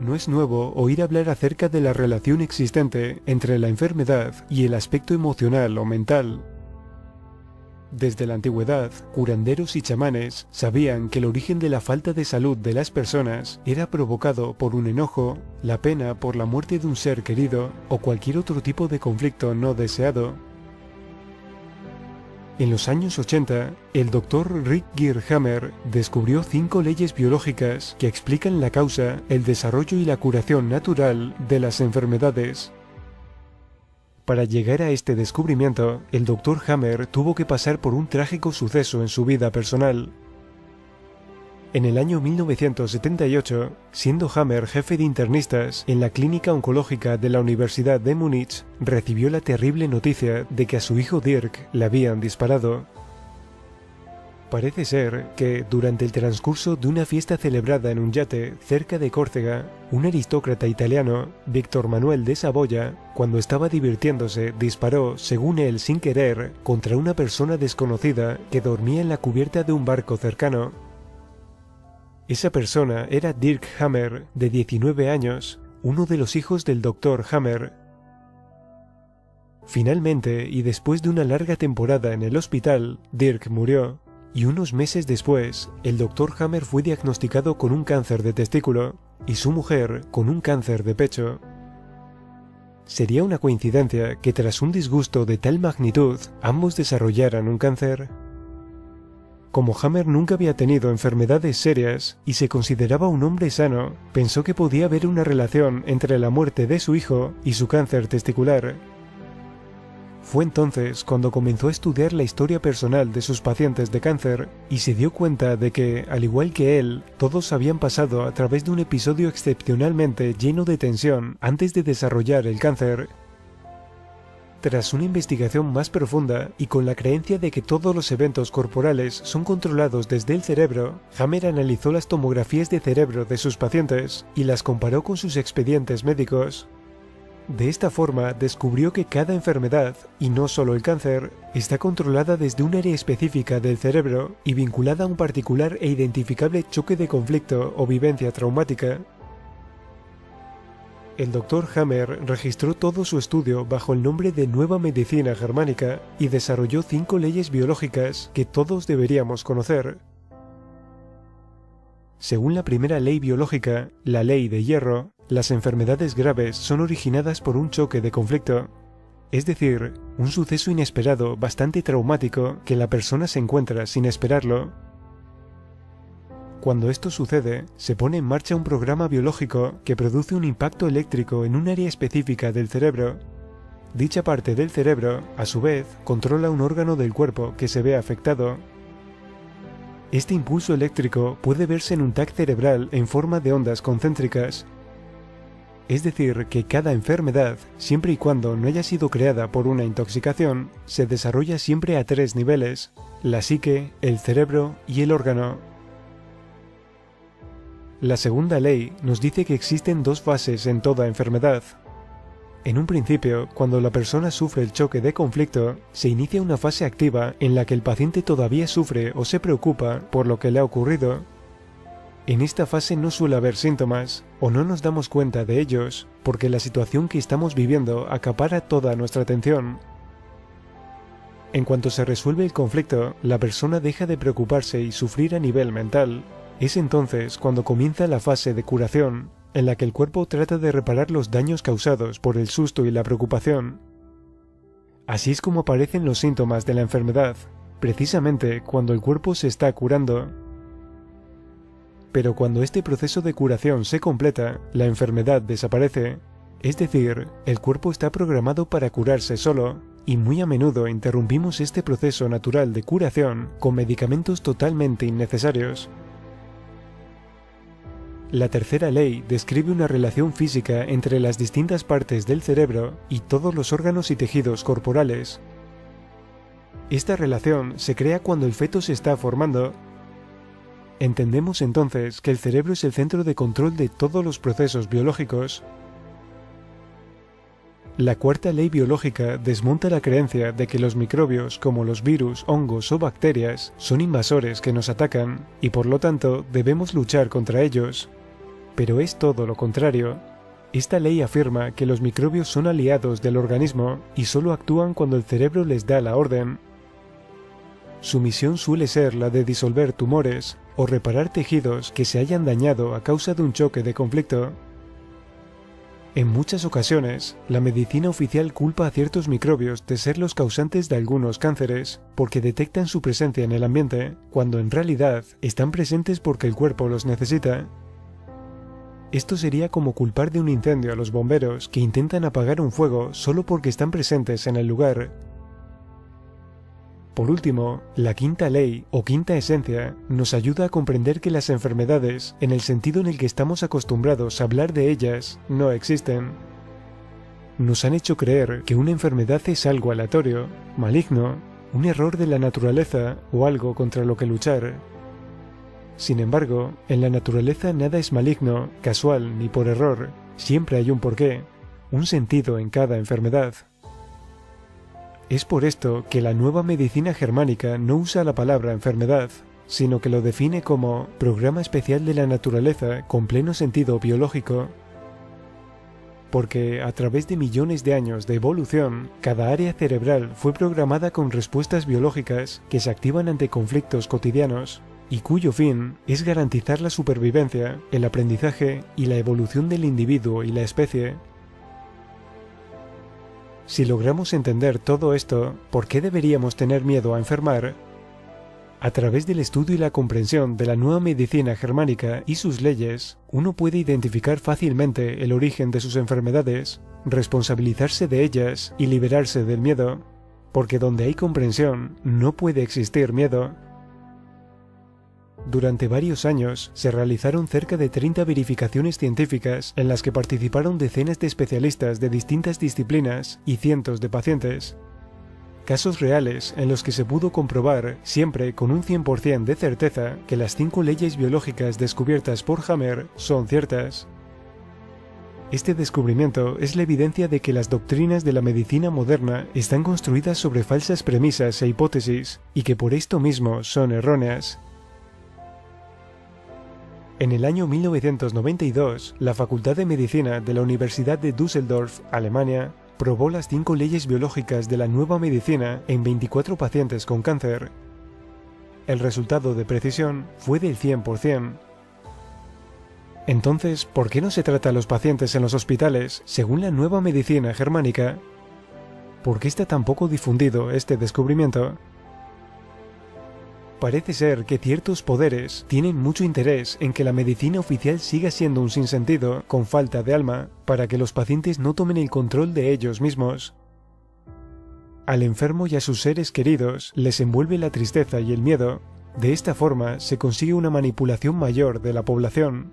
no es nuevo oír hablar acerca de la relación existente entre la enfermedad y el aspecto emocional o mental. Desde la antigüedad, curanderos y chamanes sabían que el origen de la falta de salud de las personas era provocado por un enojo, la pena por la muerte de un ser querido o cualquier otro tipo de conflicto no deseado. En los años 80, el Dr. Rutger Hammer descubrió 5 leyes biológicas que explican la causa, el desarrollo y la curación natural de las enfermedades. Para llegar a este descubrimiento, el Dr. Hammer tuvo que pasar por un trágico suceso en su vida personal. En el año 1978, siendo Hammer jefe de internistas en la clínica oncológica de la Universidad de Múnich, recibió la terrible noticia de que a su hijo Dirk le habían disparado. Parece ser que, durante el transcurso de una fiesta celebrada en un yate cerca de Córcega, un aristócrata italiano, Víctor Manuel de Saboya, cuando estaba divirtiéndose, disparó, según él sin querer, contra una persona desconocida que dormía en la cubierta de un barco cercano. Esa persona era Dirk Hammer, de 19 años, uno de los hijos del Dr. Hammer. Finalmente, y después de una larga temporada en el hospital, Dirk murió. Y unos meses después, el Dr. Hammer fue diagnosticado con un cáncer de testículo y su mujer con un cáncer de pecho. ¿Sería una coincidencia que tras un disgusto de tal magnitud, ambos desarrollaran un cáncer? Como Hammer nunca había tenido enfermedades serias y se consideraba un hombre sano, pensó que podía haber una relación entre la muerte de su hijo y su cáncer testicular. Fue entonces cuando comenzó a estudiar la historia personal de sus pacientes de cáncer y se dio cuenta de que, al igual que él, todos habían pasado a través de un episodio excepcionalmente lleno de tensión antes de desarrollar el cáncer. Tras una investigación más profunda y con la creencia de que todos los eventos corporales son controlados desde el cerebro, Hammer analizó las tomografías de cerebro de sus pacientes y las comparó con sus expedientes médicos. De esta forma descubrió que cada enfermedad, y no solo el cáncer, está controlada desde un área específica del cerebro y vinculada a un particular e identificable choque de conflicto o vivencia traumática. El Dr. Hammer registró todo su estudio bajo el nombre de Nueva Medicina Germánica y desarrolló 5 leyes biológicas que todos deberíamos conocer. Según la primera ley biológica, la ley de hierro, las enfermedades graves son originadas por un choque de conflicto, es decir, un suceso inesperado bastante traumático que la persona se encuentra sin esperarlo. Cuando esto sucede, se pone en marcha un programa biológico que produce un impacto eléctrico en un área específica del cerebro. Dicha parte del cerebro, a su vez, controla un órgano del cuerpo que se ve afectado. Este impulso eléctrico puede verse en un TAC cerebral en forma de ondas concéntricas. Es decir, que cada enfermedad, siempre y cuando no haya sido creada por una intoxicación, se desarrolla siempre a 3 niveles: la psique, el cerebro y el órgano. La segunda ley nos dice que existen 2 fases en toda enfermedad. En un principio, cuando la persona sufre el choque de conflicto, se inicia una fase activa en la que el paciente todavía sufre o se preocupa por lo que le ha ocurrido. En esta fase no suele haber síntomas, o no nos damos cuenta de ellos, porque la situación que estamos viviendo acapara toda nuestra atención. En cuanto se resuelve el conflicto, la persona deja de preocuparse y sufrir a nivel mental. Es entonces cuando comienza la fase de curación, en la que el cuerpo trata de reparar los daños causados por el susto y la preocupación. Así es como aparecen los síntomas de la enfermedad, precisamente cuando el cuerpo se está curando. Pero cuando este proceso de curación se completa, la enfermedad desaparece, es decir, el cuerpo está programado para curarse solo, y muy a menudo interrumpimos este proceso natural de curación con medicamentos totalmente innecesarios. La tercera ley describe una relación física entre las distintas partes del cerebro y todos los órganos y tejidos corporales. Esta relación se crea cuando el feto se está formando. Entendemos entonces que el cerebro es el centro de control de todos los procesos biológicos. La cuarta ley biológica desmonta la creencia de que los microbios, como los virus, hongos o bacterias, son invasores que nos atacan, y por lo tanto debemos luchar contra ellos. pero es todo lo contrario. Esta ley afirma que los microbios son aliados del organismo y solo actúan cuando el cerebro les da la orden. Su misión suele ser la de disolver tumores o reparar tejidos que se hayan dañado a causa de un choque de conflicto. En muchas ocasiones, la medicina oficial culpa a ciertos microbios de ser los causantes de algunos cánceres, porque detectan su presencia en el ambiente, cuando en realidad están presentes porque el cuerpo los necesita. Esto sería como culpar de un incendio a los bomberos que intentan apagar un fuego solo porque están presentes en el lugar. Por último, la quinta ley o quinta esencia nos ayuda a comprender que las enfermedades, en el sentido en el que estamos acostumbrados a hablar de ellas, no existen. Nos han hecho creer que una enfermedad es algo aleatorio, maligno, un error de la naturaleza o algo contra lo que luchar. Sin embargo, en la naturaleza nada es maligno, casual ni por error, siempre hay un porqué, un sentido en cada enfermedad. Es por esto que la nueva medicina germánica no usa la palabra enfermedad, sino que lo define como programa especial de la naturaleza con pleno sentido biológico. Porque a través de millones de años de evolución, cada área cerebral fue programada con respuestas biológicas que se activan ante conflictos cotidianos, y cuyo fin es garantizar la supervivencia, el aprendizaje y la evolución del individuo y la especie. Si logramos entender todo esto, ¿por qué deberíamos tener miedo a enfermar? A través del estudio y la comprensión de la nueva medicina germánica y sus leyes, uno puede identificar fácilmente el origen de sus enfermedades, responsabilizarse de ellas y liberarse del miedo, porque donde hay comprensión, no puede existir miedo. Durante varios años se realizaron cerca de 30 verificaciones científicas en las que participaron decenas de especialistas de distintas disciplinas y cientos de pacientes. Casos reales en los que se pudo comprobar, siempre con un 100% de certeza, que las 5 leyes biológicas descubiertas por Hammer son ciertas. Este descubrimiento es la evidencia de que las doctrinas de la medicina moderna están construidas sobre falsas premisas e hipótesis, y que por esto mismo son erróneas. En el año 1992, la Facultad de Medicina de la Universidad de Düsseldorf, Alemania, probó las 5 leyes biológicas de la nueva medicina en 24 pacientes con cáncer. El resultado de precisión fue del 100%. Entonces, ¿por qué no se trata a los pacientes en los hospitales según la nueva medicina germánica? ¿Por qué está tan poco difundido este descubrimiento? Parece ser que ciertos poderes tienen mucho interés en que la medicina oficial siga siendo un sinsentido, con falta de alma, para que los pacientes no tomen el control de ellos mismos. Al enfermo y a sus seres queridos les envuelve la tristeza y el miedo. De esta forma se consigue una manipulación mayor de la población.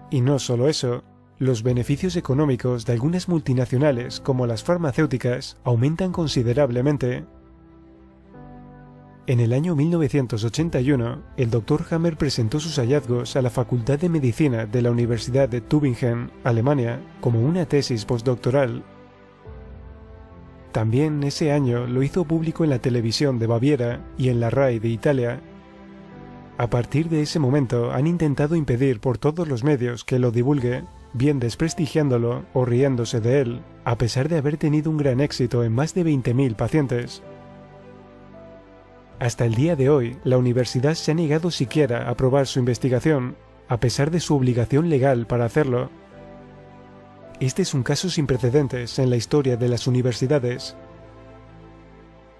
Y no solo eso, los beneficios económicos de algunas multinacionales, como las farmacéuticas, aumentan considerablemente. En el año 1981, el Dr. Hammer presentó sus hallazgos a la Facultad de Medicina de la Universidad de Tübingen, Alemania, como una tesis postdoctoral. También ese año lo hizo público en la televisión de Baviera y en la RAI de Italia. A partir de ese momento han intentado impedir por todos los medios que lo divulgue, bien desprestigiándolo o riéndose de él, a pesar de haber tenido un gran éxito en más de 20.000 pacientes. Hasta el día de hoy, la universidad se ha negado siquiera a aprobar su investigación, a pesar de su obligación legal para hacerlo. Este es un caso sin precedentes en la historia de las universidades.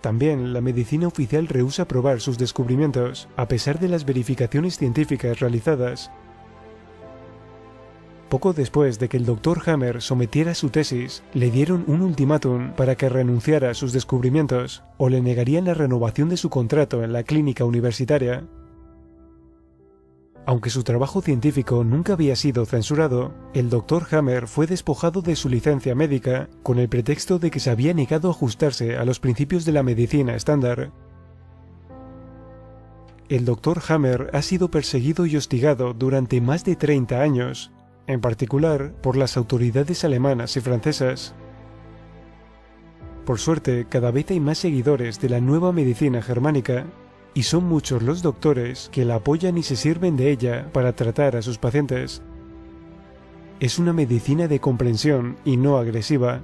También la medicina oficial rehúsa aprobar sus descubrimientos, a pesar de las verificaciones científicas realizadas. Poco después de que el Dr. Hammer sometiera su tesis, le dieron un ultimátum para que renunciara a sus descubrimientos, o le negarían la renovación de su contrato en la clínica universitaria. Aunque su trabajo científico nunca había sido censurado, el Dr. Hammer fue despojado de su licencia médica con el pretexto de que se había negado a ajustarse a los principios de la medicina estándar. El Dr. Hammer ha sido perseguido y hostigado durante más de 30 años, en particular por las autoridades alemanas y francesas. Por suerte, cada vez hay más seguidores de la nueva medicina germánica, y son muchos los doctores que la apoyan y se sirven de ella para tratar a sus pacientes. Es una medicina de comprensión y no agresiva.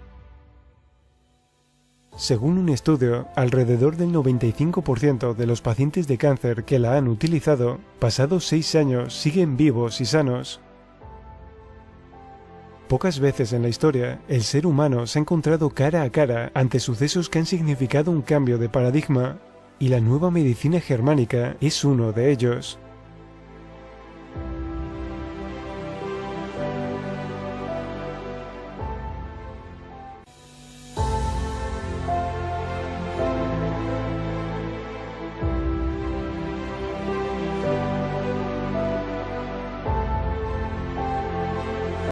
Según un estudio, alrededor del 95% de los pacientes de cáncer que la han utilizado, pasados 6 años, siguen vivos y sanos. Pocas veces en la historia, el ser humano se ha encontrado cara a cara ante sucesos que han significado un cambio de paradigma, y la nueva medicina germánica es uno de ellos.